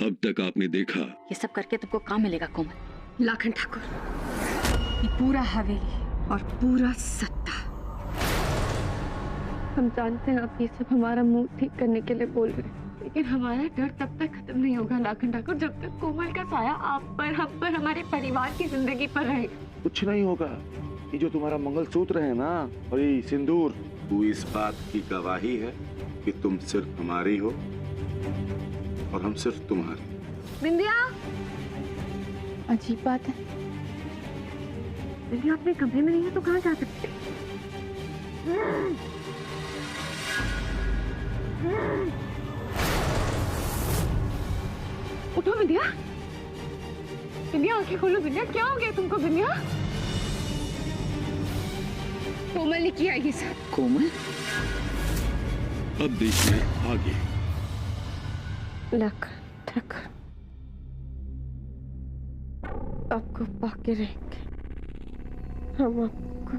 अब तक आपने देखा। ये सब करके तुमको काम मिलेगा कोमल। लाखन ठाकुर, ये पूरा हवेली और पूरा सत्ता। हम जानते हैं आप ये सब हमारा मुंह ठीक करने के लिए बोल रहे हैं, लेकिन हमारा डर तब तक खत्म नहीं होगा लाखन ठाकुर, जब तक कोमल का साया आप पर, हम पर, हमारे परिवार की जिंदगी पर रहेगा। कुछ नहीं होगा। ये जो तुम्हारा मंगलसूत्र है ना, और ये सिंदूर, तू इस बात की गवाही है कि तुम सिर्फ हमारी हो और हम सिर्फ तुम्हारे। बिंदिया, अजीब बात है, बिंदिया अपने कमरे में नहीं है तो कहाँ जा सकते? उठो बिंदिया, बिंदिया आंखें खोलो। बिंदिया, क्या हो गया तुमको? बिंदिया, कोमल ने किया ये सब। कोमल? अब देखिए आगे। लाखन ठाकुर, आपको पाके रहेंगे, हम आपको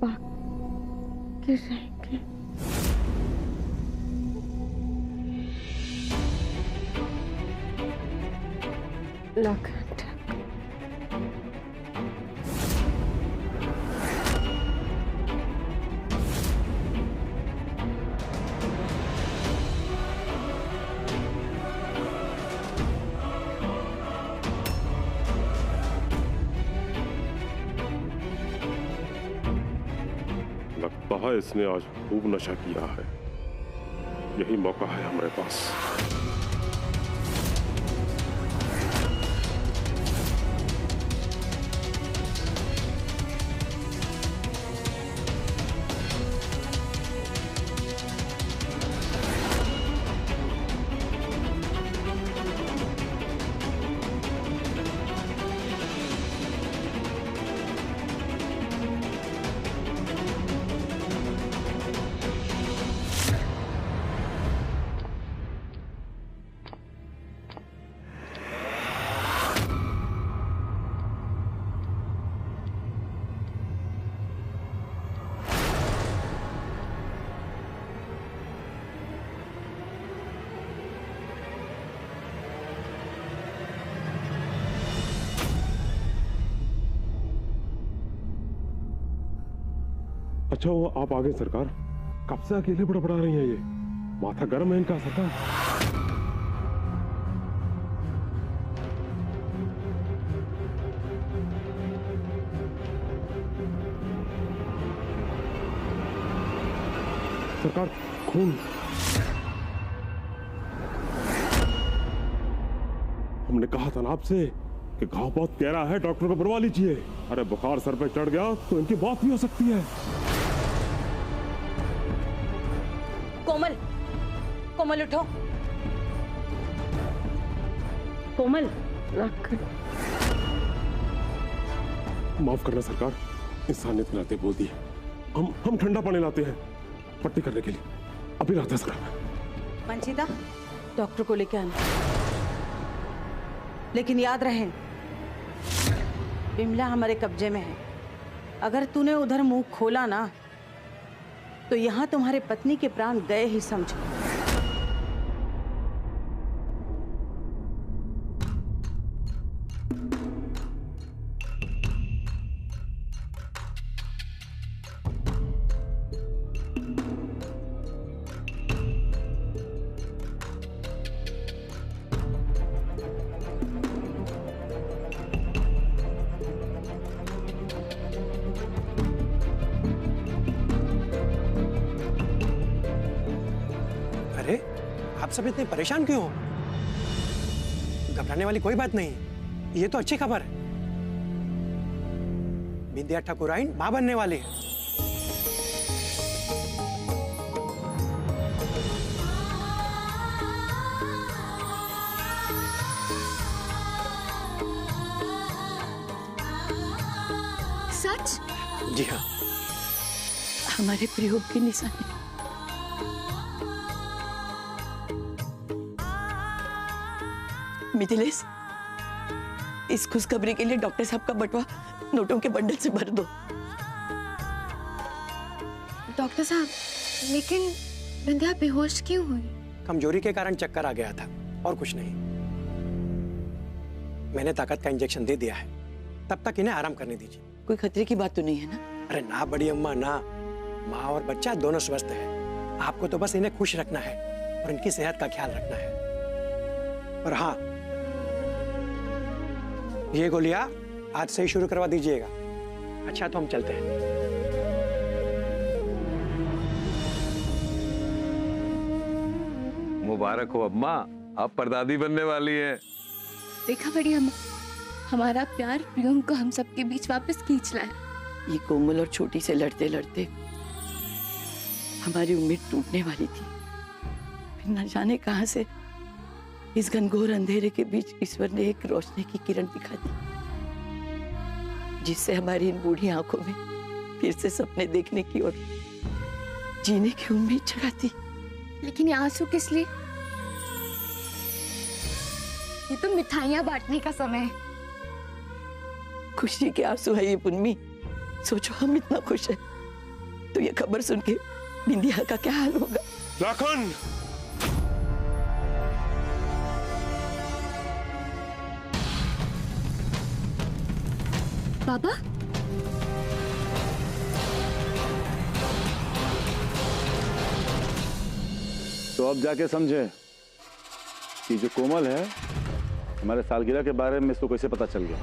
पाके रहेंगे। लाखन ठाकुर, लगता है इसने आज खूब नशा किया है। यही मौका है हमारे पास। अच्छा वो आप आ गए सरकार। कब से अकेले बड़बड़ा रही हैं ये? माथा गर्म है इनका सरकार। सरकार, खून। हमने कहा था ना आपसे कि घाव बहुत गहरा है, डॉक्टर को बुलवा लीजिए। अरे बुखार सर पे चढ़ गया तो इनकी बात भी हो सकती है। कोमल, कोमल उठो। कोमल। लाखन, माफ करना सरकार, इंसानियत के नाते बोल दिए। हम ठंडा पानी लाते हैं पट्टी करने के लिए। अभी लाते हैं सरकार। मंचिता, डॉक्टर को लेके आना। लेकिन याद रहे, बिमला हमारे कब्जे में है। अगर तूने उधर मुंह खोला ना तो यहां तुम्हारे पत्नी के प्राण गए ही समझो। अरे आप सब इतने परेशान क्यों हो? घबराने वाली कोई बात नहीं, ये तो अच्छी खबर है। बिंदिया ठाकुराइन मां बनने वाली है। सच? जी हाँ। हमारे प्रयोग की निशानी। मिथिलेश, इस खुशखबरी के लिए डॉक्टर साहब का बटवा नोटों के बंडल से भर दो। डॉक्टर साहब, लेकिन बिंदिया बेहोश क्यों हुई? कमजोरी के कारण चक्कर आ गया था और कुछ नहीं। मैंने ताकत का इंजेक्शन दे दिया है, तब तक इन्हें आराम करने दीजिए। कोई खतरे की बात तो नहीं है ना? अरे ना बड़ी अम्मा ना, माँ और बच्चा दोनों स्वस्थ है। आपको तो बस इन्हें खुश रखना है और इनकी सेहत का ख्याल रखना है। और हाँ, ये गोलियां आज से ही शुरू करवा दीजिएगा। अच्छा तो हम चलते हैं। मुबारक हो अम्मा, आप परदादी बनने वाली हैं। देखा बड़ी अम्मा, हमारा प्यार प्रियम को हम सबके बीच वापस खींच लाया। ये कोमल और छोटी से लड़ते लड़ते हमारी उम्मीद टूटने वाली थी, फिर न जाने कहां से इस घनघोर अंधेरे के बीच ईश्वर ने एक रोशनी की किरण दिखा दी, जिससे हमारी इन बूढ़ी आंखों में फिर से सपने देखने की और जीने की उम्मीद जगाती। लेकिन ये आंसू किस लिए? ये तो मिठाइयां बांटने का समय है। खुशी के आंसू है ये पुन्नी। सोचो हम इतना खुश हैं, तो ये खबर सुन के बिंदिया का क्या हाल होगा? लाखन! बाबा, तो अब जाके समझे कि जो कोमल है हमारे सालगिरह के बारे में इसको कैसे पता चल गया।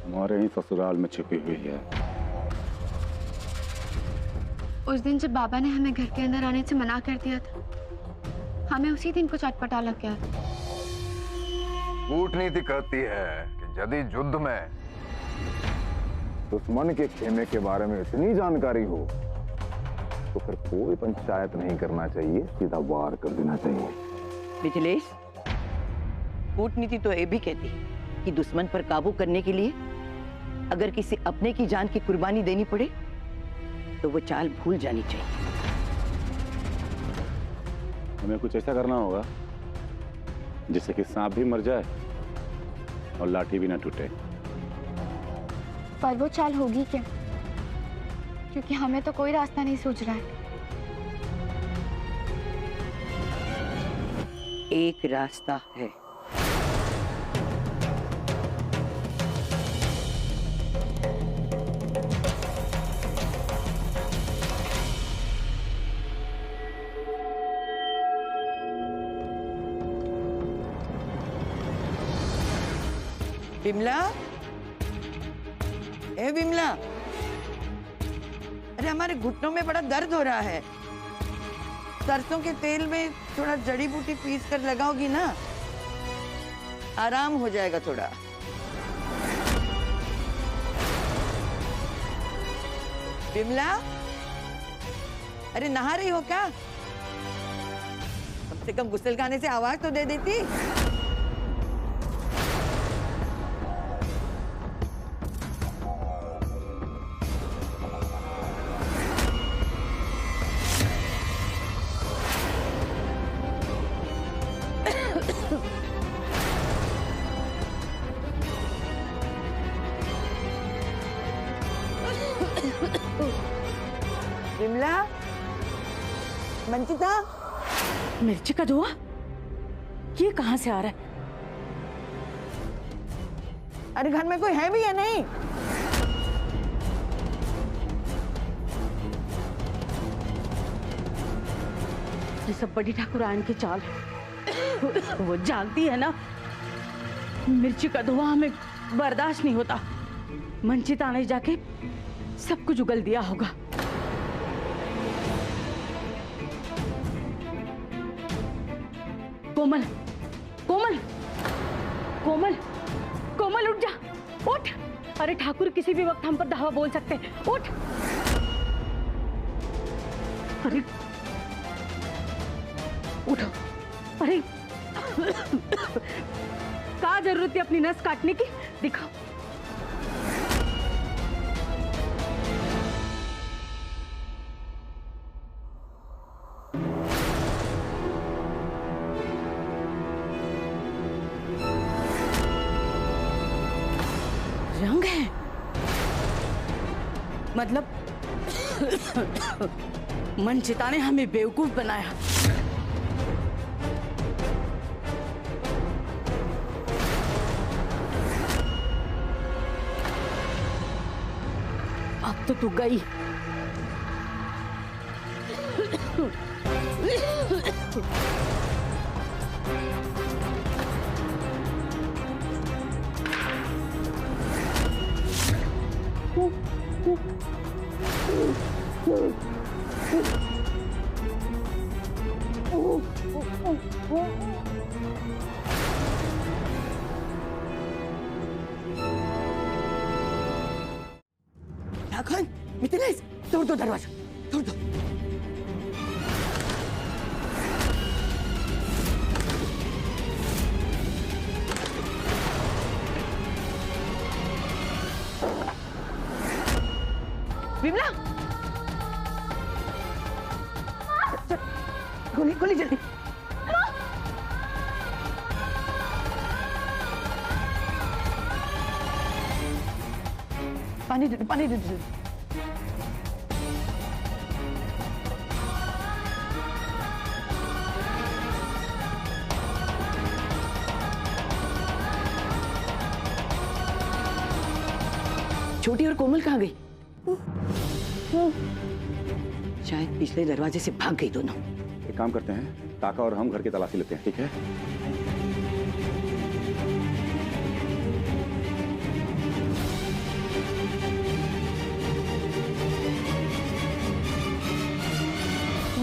हमारे ही ससुराल में छिपी हुई है। उस दिन जब बाबा ने हमें घर के अंदर आने से मना कर दिया था, हमें उसी दिन कुछ अटपटा लग गया था। कूटनीति कहती है कि यदि युद्ध में दुश्मन के खेमे के बारे में इतनी जानकारी हो तो फिर कोई पंचायत नहीं करना चाहिए, सीधा वार कर देना चाहिए। मिथिलेश, कूटनीति तो ये भी कहती है कि दुश्मन पर काबू करने के लिए अगर किसी अपने की जान की कुर्बानी देनी पड़े तो वो चाल भूल जानी चाहिए। हमें कुछ ऐसा करना होगा जिससे कि सांप भी मर जाए और लाठी भी ना टूटे। पर वो चाल होगी क्या? क्योंकि हमें तो कोई रास्ता नहीं सूझ रहा है। एक रास्ता है। बिमला, ए बिमला, अरे हमारे घुटनों में बड़ा दर्द हो रहा है। सरसों के तेल में थोड़ा जड़ी बूटी पीस कर लगाओगी ना, आराम हो जाएगा थोड़ा। बिमला, अरे नहा रही हो क्या? कम से कम गुस्ल खाने से आवाज तो दे देती। बिमला, मंचिता, मिर्ची का धुआं ये कहां से आ रहा है? अरे घर में कोई है भी या नहीं? ये सब बड़ी ठाकुरायन की चाल है। वो जानती है ना मिर्ची का धुआं हमें बर्दाश्त नहीं होता। मंचिता ने जाके सब कुछ उगल दिया होगा। कोमल, कोमल, कोमल, कोमल उठ जा, उठ। अरे ठाकुर किसी भी वक्त हम पर धावा बोल सकते हैं, उठ। अरे उठो। अरे क्या जरूरत है अपनी नस काटने की? दिखाओ। रंग है, मतलब मंचिता ने हमें बेवकूफ बनाया। तो तू गई। लाखन, मिथिलेश, तोड़ दो दरवाजा, तोड़ दो। विमला, गोली गोली जल्दी। पानी दे दो, पानी दे दो। छोटी और कोमल कहाँ गई? शायद पिछले दरवाजे से भाग गई दोनों। एक काम करते हैं, काका और हम घर की तलाशी लेते हैं, ठीक है?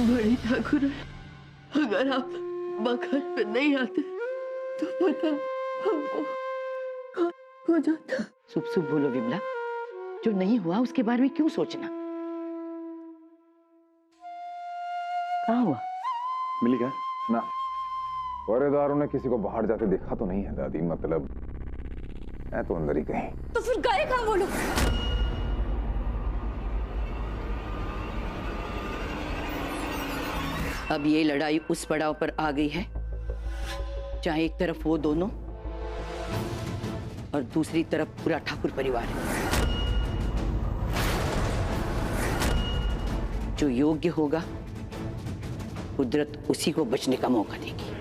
बड़ी ठाकुर, अगर आप मकान पे नहीं आते तो पता हमको हो जाता। शुभ शुभ बोलो विमला, जो नहीं हुआ उसके बारे में क्यों सोचना? कहाँ हुआ? मिली क्या? ना, पहरेदारों ने किसी को बाहर जाते देखा तो नहीं है दादी, मतलब मैं तो अंदर ही कहीं। तो फिर गए कहाँ वो लोग? अब ये लड़ाई उस पड़ाव पर आ गई है जहां एक तरफ वो दोनों और दूसरी तरफ पूरा ठाकुर परिवार है। जो योग्य होगा कुदरत उसी को बचने का मौका देगी।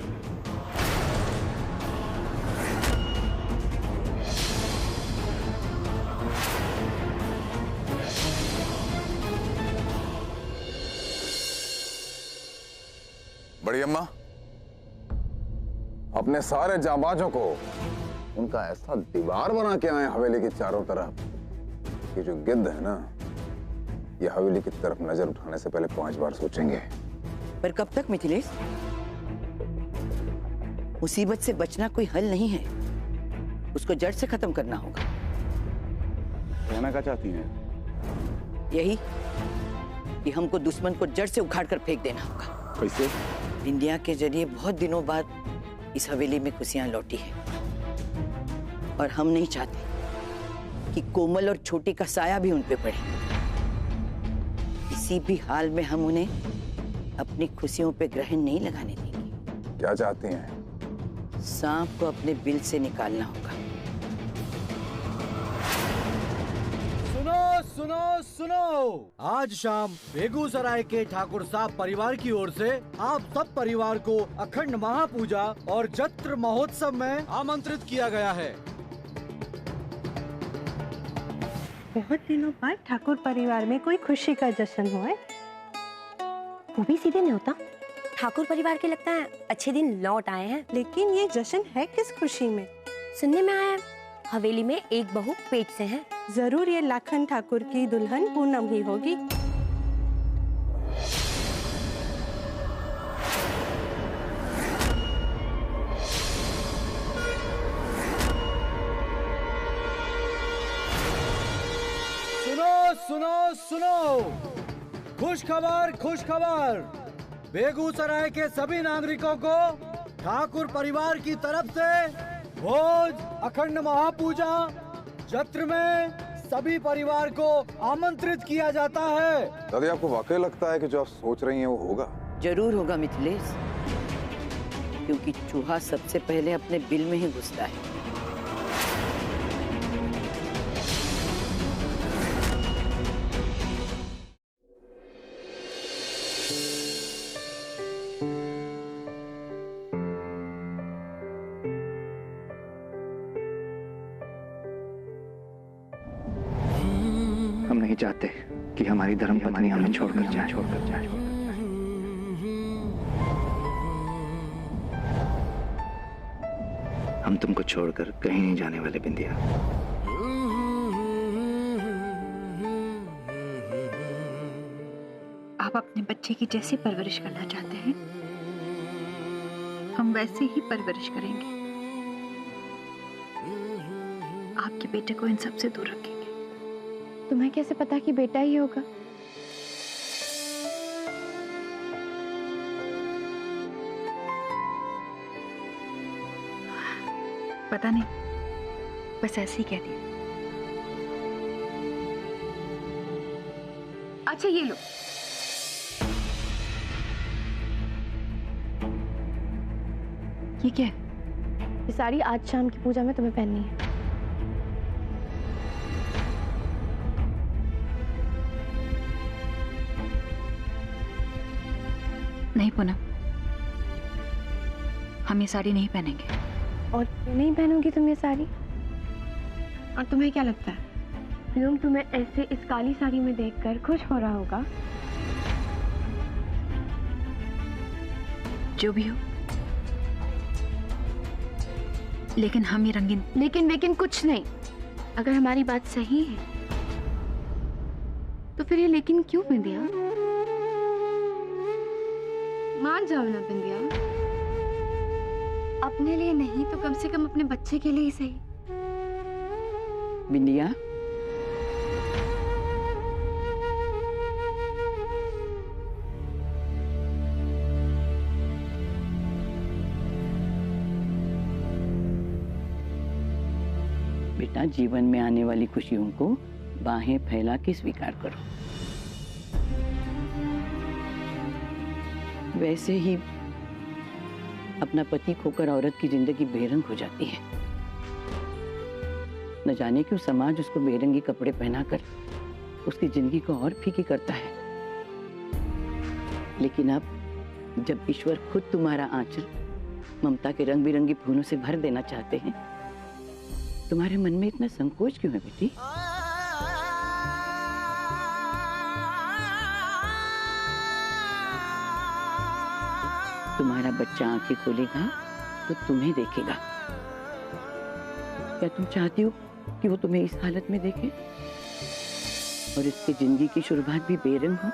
बड़ी अम्मा, अपने सारे जाबाजों को उनका ऐसा दीवार बना के आए हवेली के चारों तरफ कि जो गिद्ध है ना, ये हवेली की तरफ नजर उठाने से पहले 5 बार सोचेंगे। पर कब तक मिथिलेश? मुसीबत से बचना कोई हल नहीं है, उसको जड़ से खत्म करना होगा। कहना क्या चाहती हैं? यही कि हमको दुश्मन को जड़ से उखाड़ कर फेंक देना होगा। कैसे? इंडिया के जरिए बहुत दिनों बाद इस हवेली में खुशियां लौटी है और हम नहीं चाहते कि कोमल और छोटी का साया भी उन पे पड़े। किसी भी हाल में हम उन्हें अपनी खुशियों पे ग्रहण नहीं लगाने देंगे। क्या चाहती हैं? सांप को अपने बिल से निकालना होगा। सुनो सुनो सुनो, आज शाम बेगूसराय के ठाकुर साहब परिवार की ओर से आप सब परिवार को अखंड महापूजा और जत्र महोत्सव में आमंत्रित किया गया है। बहुत दिनों बाद ठाकुर परिवार में कोई खुशी का जश्न हुआ है, वो भी सीधे नहीं होता। ठाकुर परिवार के लगता है अच्छे दिन लौट आए हैं। लेकिन ये जश्न है किस खुशी में? सुनने में आया हवेली में एक बहू पेट से है। जरूर ये लाखन ठाकुर की दुल्हन पूनम ही होगी। सुनो सुनो सुनो, खुश खबर, खुश खबर। बेगूसराय के सभी नागरिकों को ठाकुर परिवार की तरफ से भोज, अखंड महापूजा, जत्र में सभी परिवार को आमंत्रित किया जाता है। दादी, आपको वाकई लगता है कि जो आप सोच रही हैं वो होगा? जरूर होगा मिथिलेश, क्योंकि चूहा सबसे पहले अपने बिल में ही घुसता है। हम नहीं नहीं चाहते कि हमारी धर्मपत्नी हमें छोड़कर जाए। हम तुमको छोड़कर कहीं नहीं जाने वाले बिंदिया। आप अपने बच्चे की जैसी परवरिश करना चाहते हैं, हम वैसे ही परवरिश करेंगे। आपके बेटे को इन सब से दूर रखेंगे। तुम्हें कैसे पता कि बेटा ही होगा? पता नहीं, बस ऐसे ही कह दिया। अच्छा ये लो, ये क्या है? ये साड़ी आज शाम की पूजा में तुम्हें पहननी है। नहीं पूनम, हम ये साड़ी नहीं पहनेंगे। और क्यों नहीं पहनोगी तुम ये साड़ी? और तुम्हें क्या लगता है व्योम तुम्हें ऐसे इस काली साड़ी में देखकर खुश हो रहा होगा? जो भी हो, लेकिन हम ये रंगीन। लेकिन कुछ नहीं। अगर हमारी बात सही है तो फिर ये लेकिन क्यों बिंदिया? मान जाओ ना बिंदिया। अपने लिए नहीं तो कम से कम अपने बच्चे के लिए ही सही। बिंदिया, बेटा, जीवन में आने वाली खुशियों को बाहें फैला के स्वीकार करो। वैसे ही अपना पति खोकर औरत की जिंदगी बेरंग हो जाती है। न जाने क्यों समाज उसको बेरंगी कपड़े पहनाकर उसकी जिंदगी को और फीकी करता है। लेकिन अब जब ईश्वर खुद तुम्हारा आंचल ममता के रंग बिरंगी फूलों से भर देना चाहते हैं, तुम्हारे मन में इतना संकोच क्यों है बेटी? तुम्हारा बच्चा आंखें खोलेगा तो तुम्हें देखेगा। क्या तुम चाहती हो कि वो तुम्हें इस हालत में देखे और इसकी जिंदगी की शुरुआत भी बेरंग हो?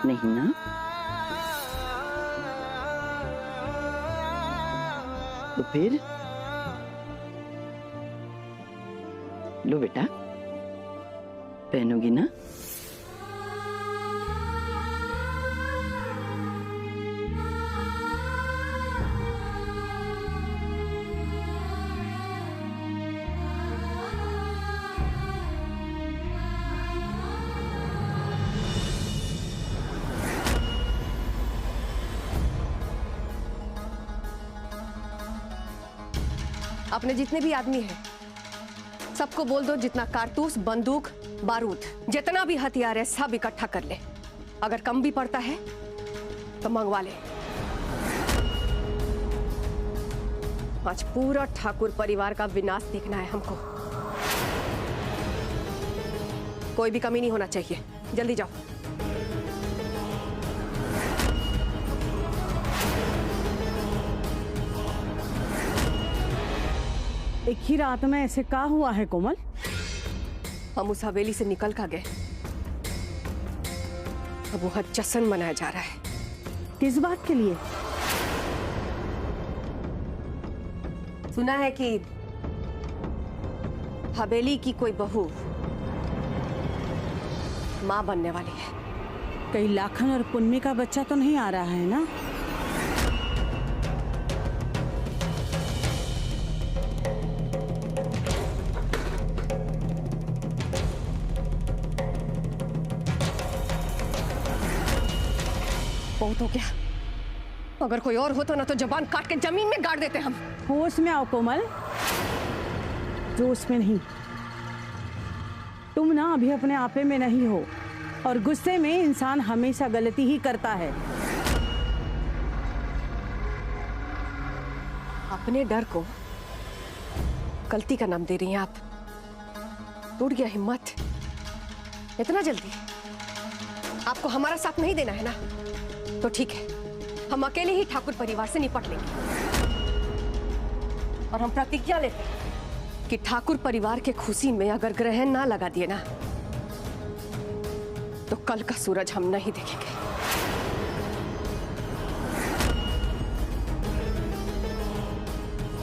नहीं ना? तो फिर लो बेटा, पहनोगी ना? अपने जितने भी आदमी हैं, सबको बोल दो जितना कारतूस, बंदूक, बारूद, जितना भी हथियार है सब इकट्ठा कर ले। अगर कम भी पड़ता है तो मंगवा ले। आज पूरा ठाकुर परिवार का विनाश देखना है हमको। कोई भी कमी नहीं होना चाहिए। जल्दी जाओ। एक ही रात में ऐसे क्या हुआ है कोमल? हम उस हवेली से निकल कर गए, अब वहां जश्न मनाया जा रहा है। किस बात के लिए? सुना है कि हवेली की कोई बहू मां बनने वाली है। कहीं लाखन और पुन्नी का बच्चा तो नहीं आ रहा है ना? बहुत हो गया। अगर कोई और होता ना तो जबान काट के जमीन में गाड़ देते हम। होश में आओ कोमल, जोश में नहीं। तुम ना अभी अपने आपे में नहीं हो और गुस्से में इंसान हमेशा गलती ही करता है। अपने डर को गलती का नाम दे रही हैं आप। टूट गया हिम्मत इतना जल्दी? आपको हमारा साथ नहीं देना है ना, तो ठीक है, हम अकेले ही ठाकुर परिवार से निपट लेंगे। और हम प्रतिज्ञा लेते हैं कि ठाकुर परिवार के खुशी में अगर ग्रहण ना लगा दिए ना, तो कल का सूरज हम नहीं देखेंगे।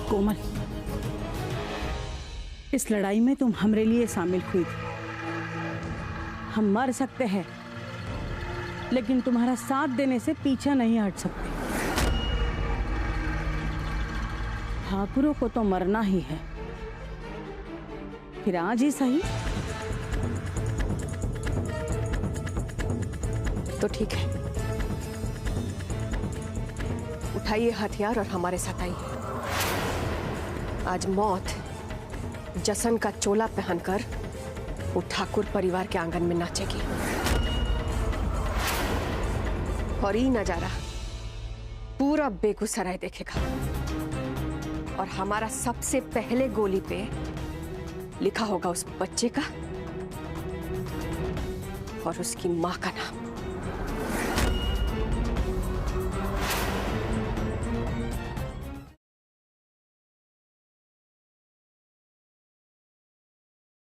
कोमल, इस लड़ाई में तुम हमरे लिए शामिल हुई थी। हम मर सकते हैं, लेकिन तुम्हारा साथ देने से पीछा नहीं हट सकते। ठाकुरों को तो मरना ही है, फिर आज ही सही। तो ठीक है, उठाइए हथियार और हमारे साथ आइए। आज मौत जसन का चोला पहनकर वो ठाकुर परिवार के आंगन में नाचेगी, और ये नजारा पूरा बेगूसराय देखेगा। और हमारा सबसे पहले गोली पे लिखा होगा उस बच्चे का और उसकी मां का नाम।